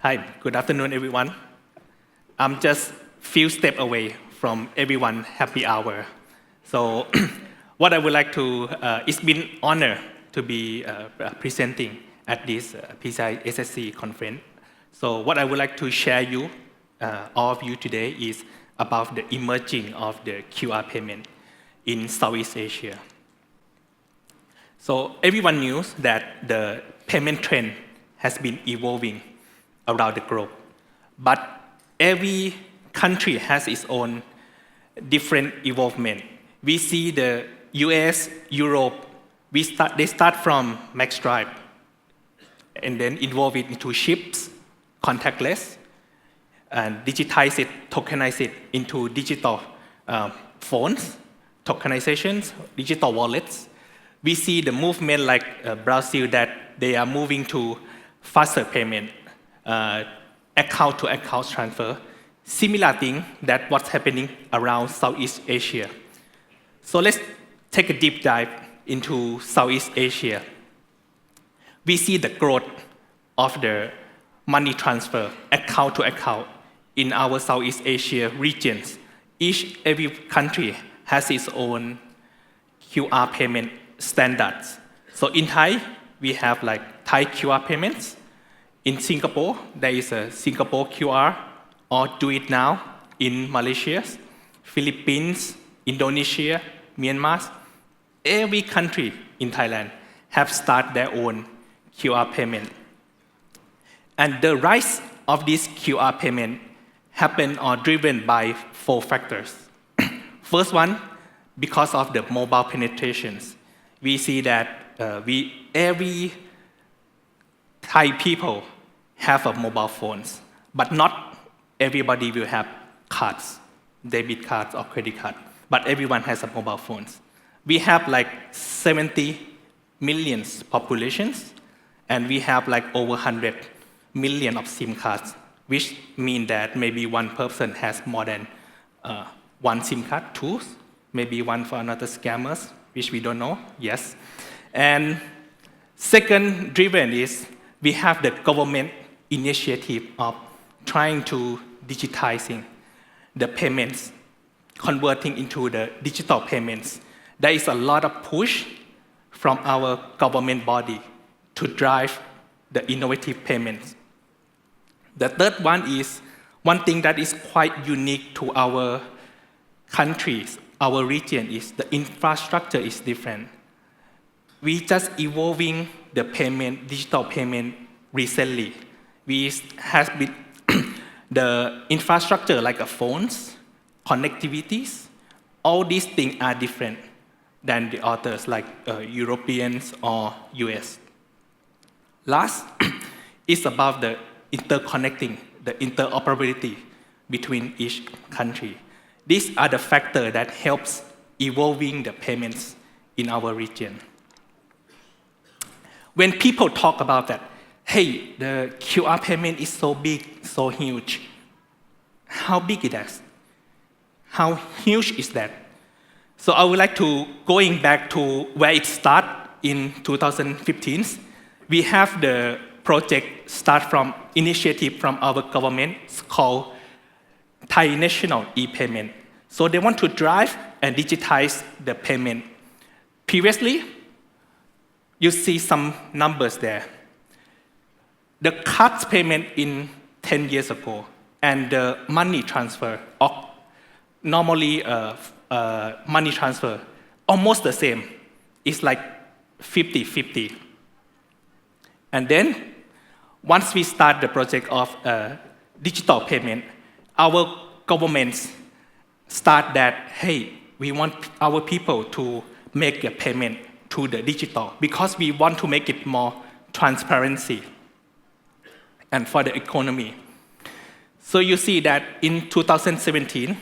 Hi, good afternoon, everyone. I'm just few steps away from everyone happy hour. So what I would like to, it's been honor to be presenting at this PCI SSC conference. So what I would like to share you, all of you today is about the emerging of the QR payment in Southeast Asia. So everyone knows that the payment trend has been evolving around the globe. But every country has its own different evolvement. We see the US, Europe, they start from magstripe and then evolve it into chips, contactless, and digitize it, tokenize it into digital phones, tokenizations, digital wallets. We see the movement like Brazil that they are moving to faster payment, account-to-account transfer, similar thing that what's happening around Southeast Asia. So let's take a deep dive into Southeast Asia. We see the growth of the money transfer, account-to-account, in our Southeast Asia regions. Every country has its own QR payment standards. So in Thai, we have like Thai QR payments. In Singapore, there is a Singapore QR or Do It Now in Malaysia, Philippines, Indonesia, Myanmar. Every country in Thailand have started their own QR payment. And the rise of this QR payment happened or driven by 4 factors. First one, because of the mobile penetrations. We see that every Thai people have a mobile phones, but not everybody will have cards, debit cards or credit card, but everyone has a mobile phones. We have like 70 million populations, and we have like over 100 million of SIM cards, which mean that maybe one person has more than one SIM card, 2, maybe one for another scammers, which we don't know, yes. And second driven is we have the government initiative of trying to digitizing the payments, converting into the digital payments. There is a lot of push from our government body to drive the innovative payments. The third one is one thing that is quite unique to our countries, our region, is the infrastructure is different. We just evolving the payment, digital payment recently. We have been the infrastructure like phones, connectivities, all these things are different than the others like Europeans or US. Last is about the interconnecting, the interoperability between each country. These are the factors that helps evolving the payments in our region. When people talk about that, hey, the QR payment is so big, so huge. How big it is? How huge is that? So I would like to, going back to where it started in 2015, we have the project start from initiative from our government called Thai National e-payment. So they want to drive and digitize the payment. Previously, you see some numbers there. The cards payment in 10 years ago and the money transfer, or normally money transfer, almost the same. It's like 50-50. And then, once we start the project of digital payment, our governments start that, hey, we want our people to make a payment to the digital because we want to make it more transparency and for the economy. So you see that in 2017,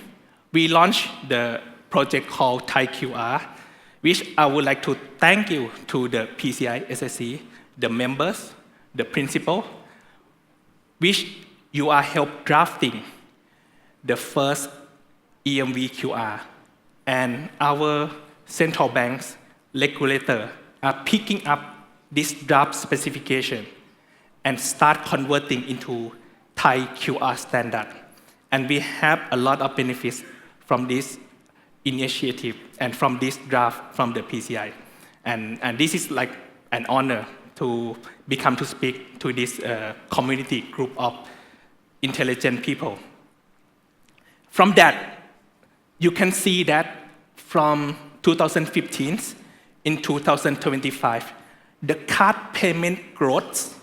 we launched the project called Thai QR, which I would like to thank you to the PCI SSC, the members, the principal, which you are help drafting the first EMV QR. And our central banks regulator are picking up this draft specification and start converting into Thai QR standard. And we have a lot of benefits from this initiative and from this draft from the PCI. And this is like an honor to become to speak to this community group of intelligent people. From that, you can see that from 2015 in 2025, the card payment growth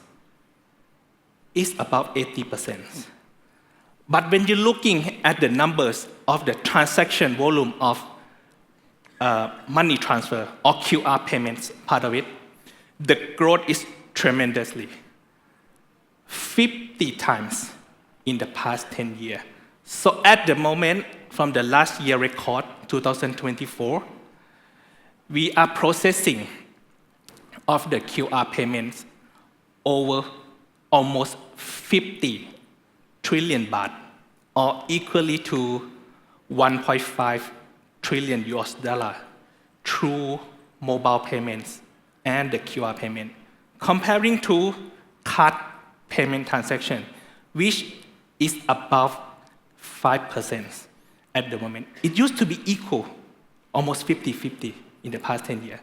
is about 80%. But when you're looking at the numbers of the transaction volume of money transfer or QR payments, part of it, the growth is tremendously, 50 times in the past 10 years. So at the moment, from the last year record, 2024, we are processing of the QR payments over almost 50 trillion baht, or equally to 1.5 trillion US dollar through mobile payments and the QR payment, comparing to card payment transaction, which is above 5% at the moment. It used to be equal, almost 50-50 in the past 10 years.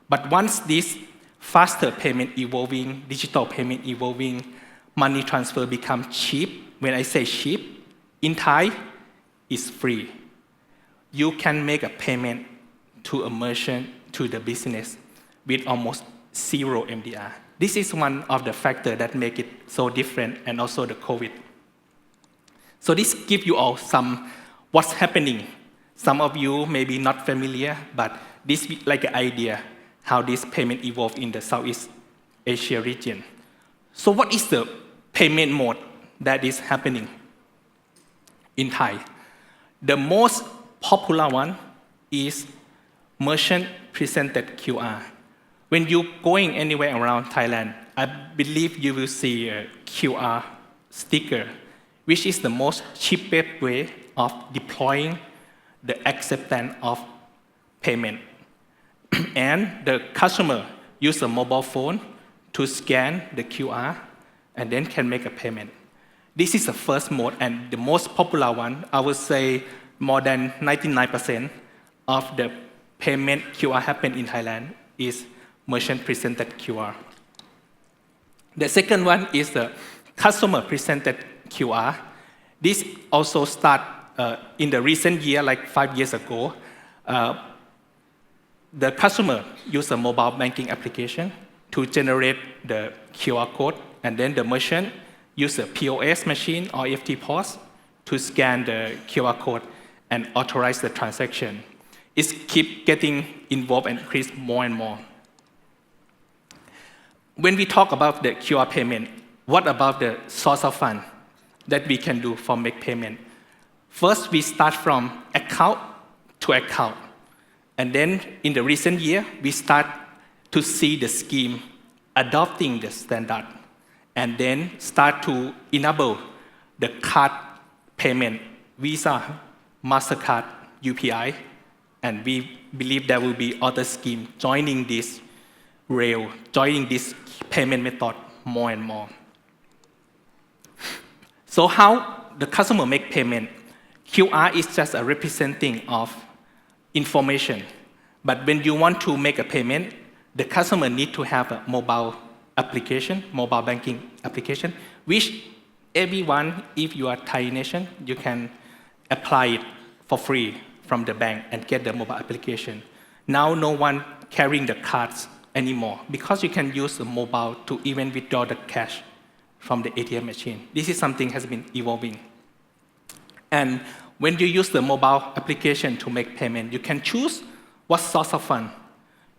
But once this faster payment evolving, digital payment evolving, money transfer become cheap. When I say cheap, in Thai, it's free. You can make a payment to a merchant, to the business, with almost zero MDR. This is one of the factors that make it so different, and also the COVID. So this gives you all some what's happening. Some of you may be not familiar, but this is like an idea how this payment evolved in the Southeast Asia region. So what is the payment mode that is happening in Thai? The most popular one is merchant-presented QR. When you're going anywhere around Thailand, I believe you will see a QR sticker, which is the most cheapest way of deploying the acceptance of payment. And the customer use a mobile phone to scan the QR and then can make a payment. This is the first mode and the most popular one. I would say more than 99% of the payment QR happen in Thailand is merchant-presented QR. The second one is the customer-presented QR. This also start in the recent year, like 5 years ago. The customer use a mobile banking application to generate the QR code, and then the merchant use a POS machine or EFT POS to scan the QR code and authorize the transaction. It keeps getting involved and increase more and more. When we talk about the QR payment, what about the source of fund that we can do for make payment? First, we start from account to account. And then in the recent year, we start to see the scheme adopting the standard and then start to enable the card payment, Visa, MasterCard, UPI, and we believe there will be other schemes joining this rail, joining this payment method more and more. So how the customer make payment? QR is just a representing of information. But when you want to make a payment, the customer need to have a mobile application, mobile banking application, which everyone, if you are Thai nation, you can apply it for free from the bank and get the mobile application. Now no one carrying the cards anymore because you can use the mobile to even withdraw the cash from the ATM machine. This is something has been evolving. And when you use the mobile application to make payment, you can choose what source of fund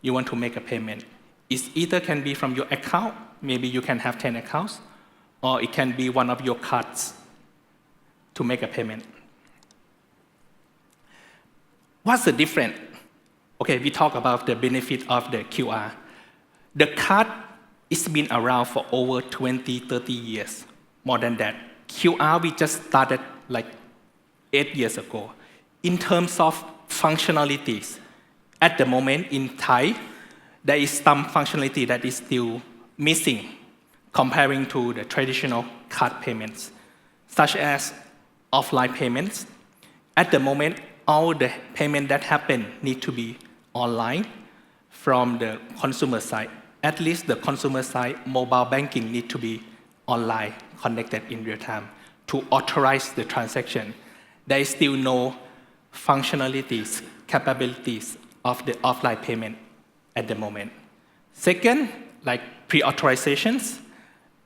you want to make a payment. It either can be from your account, maybe you can have 10 accounts, or it can be one of your cards to make a payment. What's the difference? Okay, we talk about the benefit of the QR. The card has been around for over 20, 30 years, more than that. QR, we just started like 8 years ago. In terms of functionalities, at the moment in Thai, there is some functionality that is still missing comparing to the traditional card payments. such as offline payments. At the moment, all the payment that happen need to be online from the consumer side. At least the consumer side, mobile banking need to be online, connected in real time to authorize the transaction. There is still no functionalities, capabilities of the offline payment at the moment. Second, like pre-authorizations.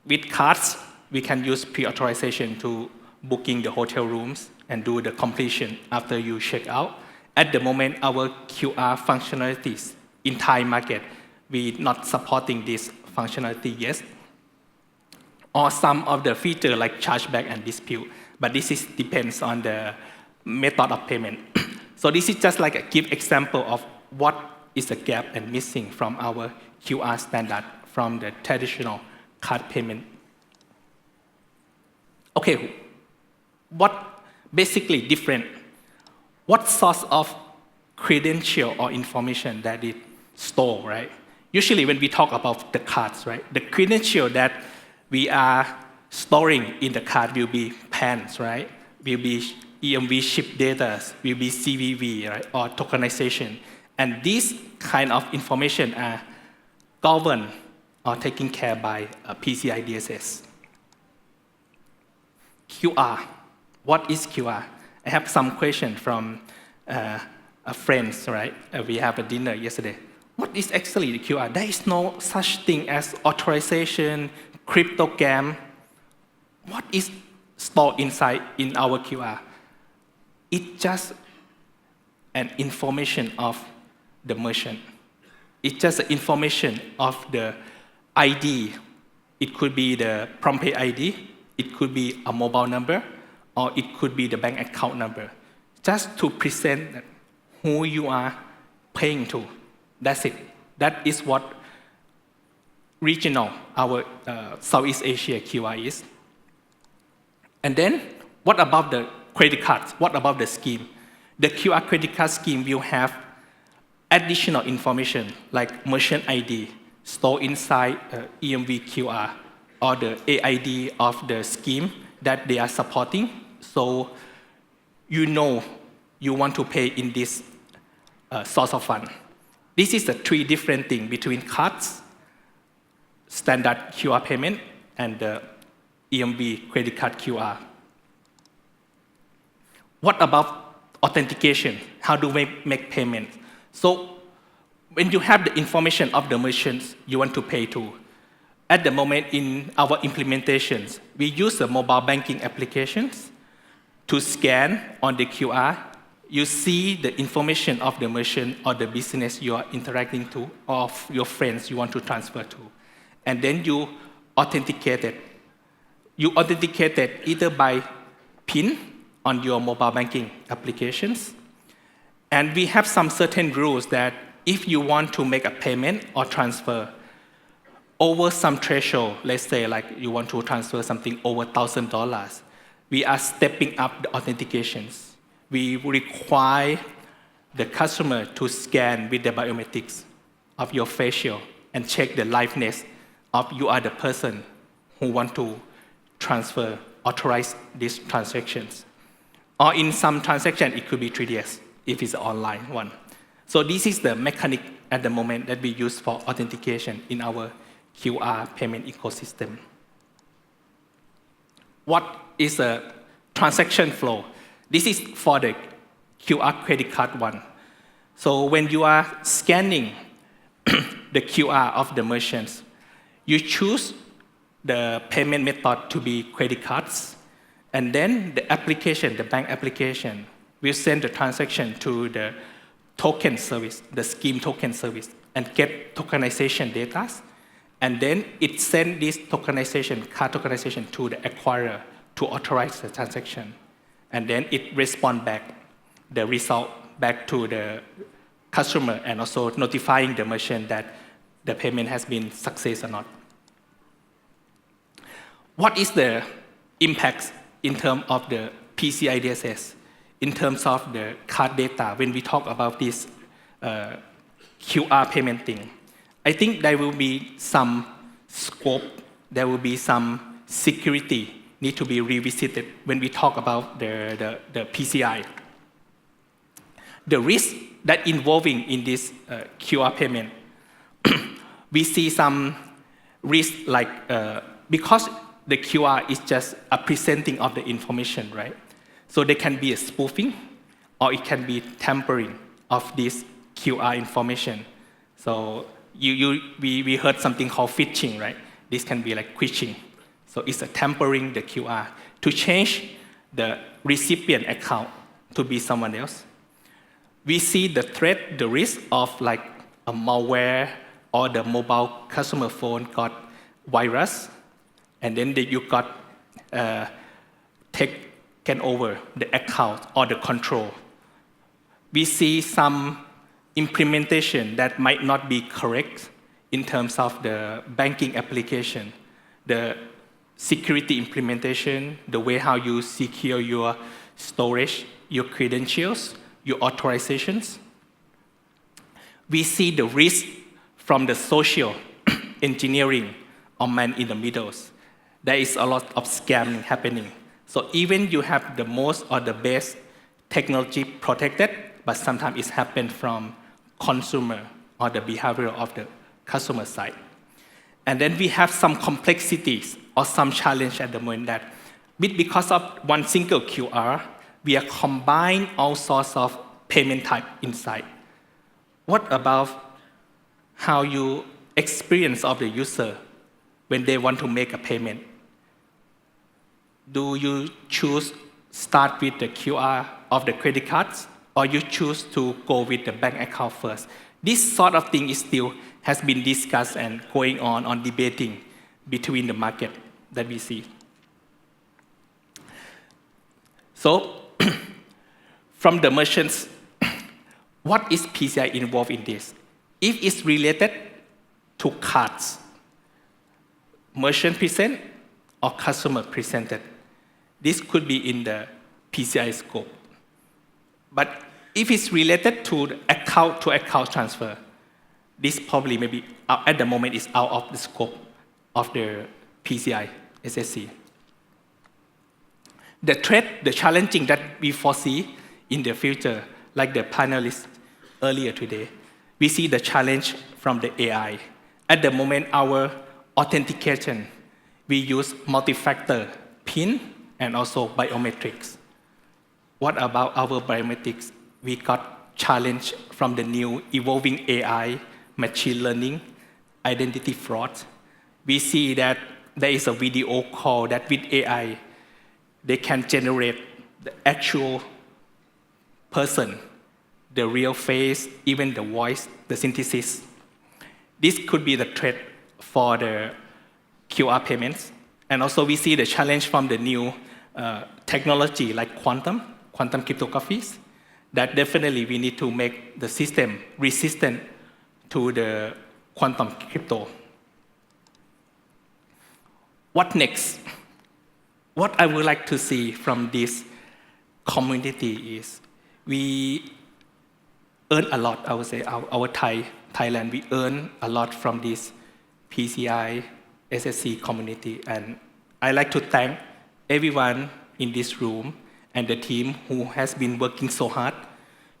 With cards, we can use pre-authorization to booking the hotel rooms and do the completion after you check out. At the moment, our QR functionalities in Thai market, we not supporting this functionality yet. Or some of the feature like chargeback and dispute, but this is depends on the method of payment. So this is just like a give example of what is a gap and missing from our QR standard from the traditional card payment. Okay, what basically different? What source of credential or information that it store, right? Usually when we talk about the cards, right, the credential that we are storing in the card will be PANs, right? Will be EMV chip data, will be CVV, right? Or tokenization. And these kind of information are governed or taken care by PCI DSS. QR. What is QR? I have some question from friends, right? We have a dinner yesterday. What is actually the QR? There is no such thing as authorization, cryptogram. What is stored inside in our QR? It's just an information of the merchant. It's just information of the ID. It could be the PromptPay ID. It could be a mobile number, or it could be the bank account number. Just to present who you are paying to. That's it. That is what regional, our Southeast Asia QR is. And then, what about the credit cards? What about the scheme? The QR credit card scheme will have additional information like merchant ID stored inside EMV QR or the AID of the scheme that they are supporting. So you know you want to pay in this source of fund. This is the three different things between cards, standard QR payment, and the EMV credit card QR. What about authentication? How do we make payment? So when you have the information of the merchants you want to pay to, at the moment in our implementations, we use the mobile banking applications to scan on the QR. You see the information of the merchant or the business you are interacting to, or of your friends you want to transfer to. And then you authenticate it. You authenticate it either by PIN on your mobile banking applications. And we have some certain rules that if you want to make a payment or transfer over some threshold, let's say like you want to transfer something over $1,000, we are stepping up the authentications. We require the customer to scan with the biometrics of your facial and check the liveness of you are the person who want to transfer, authorize these transactions. Or in some transaction, it could be 3DS if it's an online one. So this is the mechanic at the moment that we use for authentication in our QR payment ecosystem. What is a transaction flow? This is for the QR credit card one. So when you are scanning the QR of the merchants, you choose the payment method to be credit cards, and then the application, the bank application, will send the transaction to the token service, the scheme token service, and get tokenization data. And then it sends this tokenization, card tokenization to the acquirer to authorize the transaction. And then it responds back the result back to the customer and also notifying the merchant that the payment has been success or not. What is the impact in terms of the PCI DSS, in terms of the card data when we talk about this QR payment thing? I think there will be some scope, there will be some security need to be revisited when we talk about the PCI. The risk that involving in this QR payment, we see some risk like, because the QR is just a presenting of the information, right? So there can be a spoofing, or it can be tampering of this QR information. So we heard something called phishing, right? This can be like phishing. So it's a tampering the QR to change the recipient account to be someone else. We see the threat, the risk of like a malware or the mobile customer phone got virus, and then you got taken over the account or the control. We see some implementation that might not be correct in terms of the banking application, the security implementation, the way how you secure your storage, your credentials, your authorizations. We see the risk from the social engineering or man in the middles. There is a lot of scamming happening. So even you have the most or the best technology protected, but sometimes it's happened from consumer or the behavior of the customer side. And then we have some complexities or some challenge at the moment that because of one single QR, we are combining all sorts of payment type inside. What about how you experience of the user when they want to make a payment? Do you choose start with the QR of the credit cards, or you choose to go with the bank account first? This sort of thing is still has been discussed and going on debating between the market that we see. So, from the merchants, what is PCI involved in this? If it's related to cards, merchant present or customer presented, this could be in the PCI scope. But if it's related to the account transfer, this probably maybe at the moment is out of the scope of the PCI SSC. The threat, the challenging that we foresee in the future, like the panelists earlier today, we see the challenge from the AI. At the moment, our authentication, we use multi-factor PIN and also biometrics. What about our biometrics? We got challenge from the new evolving AI, machine learning, identity fraud. We see that there is a video call that with AI, they can generate the actual person, the real face, even the voice, the synthesis. This could be the threat for the QR payments. And also we see the challenge from the new technology like quantum cryptographies, that definitely we need to make the system resistant to the quantum crypto. What next? What I would like to see from this community is we earn a lot, I would say, our Thailand, we earn a lot from this PCI SSC community. And I like to thank everyone in this room and the team who has been working so hard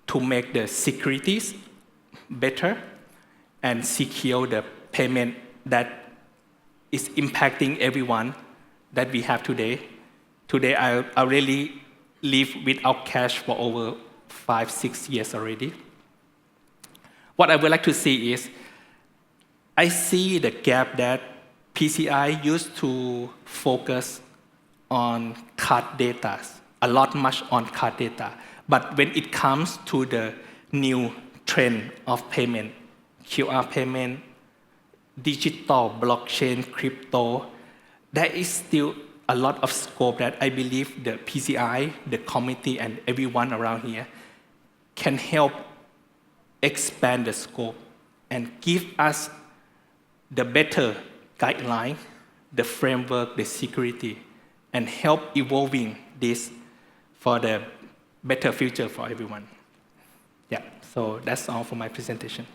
to make the securities better and secure the payment that is impacting everyone that we have today. Today, I really live without cash for over 5-6 years already. What I would like to see is, I see the gap that PCI used to focus on card data, much on card data. But when it comes to the new trend of payment, QR payment, digital, blockchain, crypto, there is still a lot of scope that I believe the PCI, the committee, and everyone around here can help expand the scope and give us the better guideline, the framework, the security, and help evolving this for the better future for everyone. Yeah, so that's all for my presentation.